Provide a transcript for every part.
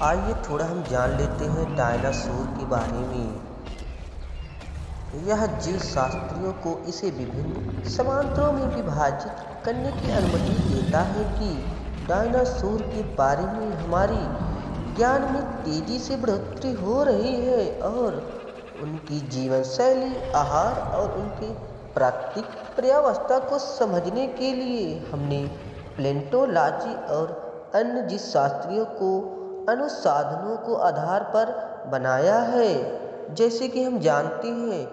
आइए थोड़ा हम जान लेते हैं डायनासोर के बारे में। यह जीव शास्त्रियों को इसे विभिन्न समांतरों में विभाजित करने की अनुमति देता है कि डायनासोर के बारे में हमारी ज्ञान में तेजी से बढ़ोतरी हो रही है और उनकी जीवन शैली, आहार और उनके प्राकृतिक पर्यावस्था को समझने के लिए हमने प्लेंटोलॉजी और अन्य जीवशास्त्रियों को अनुसाधनों को आधार पर बनाया है। जैसे कि हम जानते हैं,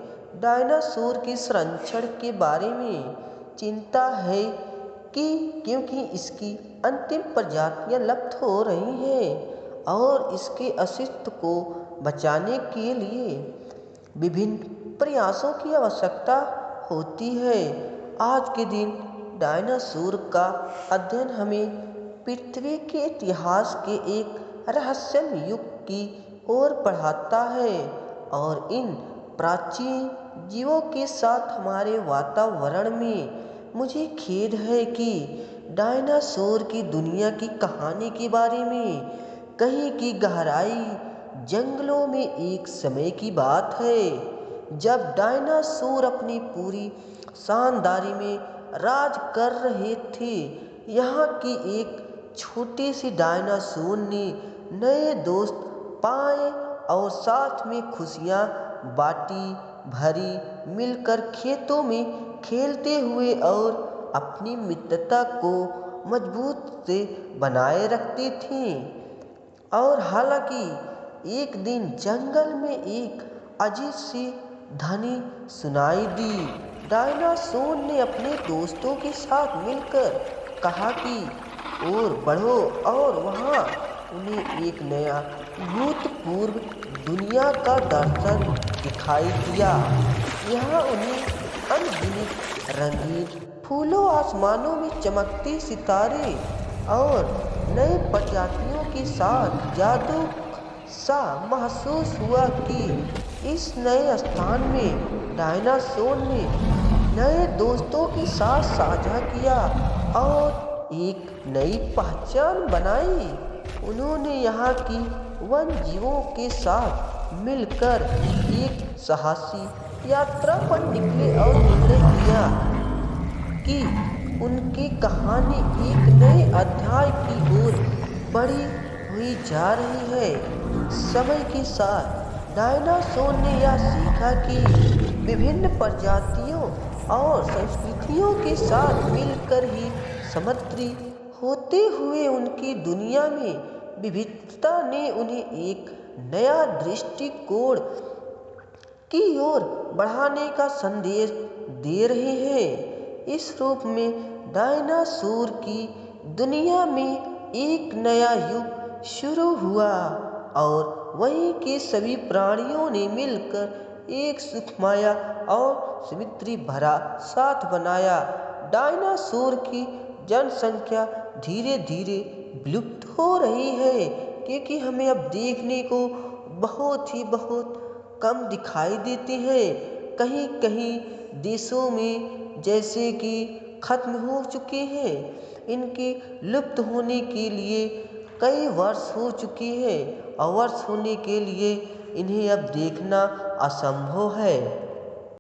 डायनासोर के संरक्षण के बारे में चिंता है कि क्योंकि इसकी अंतिम प्रजातियां लुप्त हो रही हैं और इसके अस्तित्व को बचाने के लिए विभिन्न प्रयासों की आवश्यकता होती है। आज के दिन डायनासोर का अध्ययन हमें पृथ्वी के इतिहास के एक रहस्यमय युग की ओर बढ़ाता है और इन प्राचीन जीवों के साथ हमारे वातावरण में मुझे खेद है कि डायनासोर की दुनिया की कहानी के बारे में कहीं की गहराई जंगलों में एक समय की बात है जब डायनासोर अपनी पूरी शानदारी में राज कर रहे थे। यहाँ की एक छोटी सी डायनासोर ने नए दोस्त पाए और साथ में खुशियाँ बाटी भरी मिलकर खेतों में खेलते हुए और अपनी मित्रता को मजबूत से बनाए रखते थे। और हालांकि एक दिन जंगल में एक अजीब सी ध्वनि सुनाई दी। डायनासोर ने अपने दोस्तों के साथ मिलकर कहा कि और बढ़ो और वहाँ उन्हें एक नया भूतपूर्व दुनिया का दर्शन दिखाई दिया। यहाँ उन्हें अनगिनत रंगीन फूलों, आसमानों में चमकते सितारे और नए प्रजातियों के साथ जादू सा महसूस हुआ कि इस नए स्थान में डायनासोर ने नए दोस्तों के साथ साझा किया और एक नई पहचान बनाई। उन्होंने यहाँ की वन जीवों के साथ मिलकर एक साहसी यात्रा पर निकले और निर्णय किया कि उनकी कहानी एक नए अध्याय की ओर बढ़ी हुई जा रही है। समय के साथ डायनासोर ने यह सीखा कि विभिन्न प्रजातियों और संस्कृतियों के साथ मिलकर ही समृद्धि होते हुए उनकी दुनिया में विविधता ने उन्हें एक नया दृष्टिकोण की ओर बढ़ाने का संदेश दे रहे हैं। इस रूप में डायनासोर की दुनिया में एक नया युग शुरू हुआ और वहीं के सभी प्राणियों ने मिलकर एक सुखमय और समृद्धि भरा साथ बनाया। डायनासोर की जनसंख्या धीरे धीरे विलुप्त हो रही है क्योंकि हमें अब देखने को बहुत कम दिखाई देते हैं। कहीं कहीं देशों में जैसे कि खत्म हो चुके हैं। इनके लुप्त होने के लिए कई वर्ष हो चुके हैं और वर्ष होने के लिए इन्हें अब देखना असंभव है।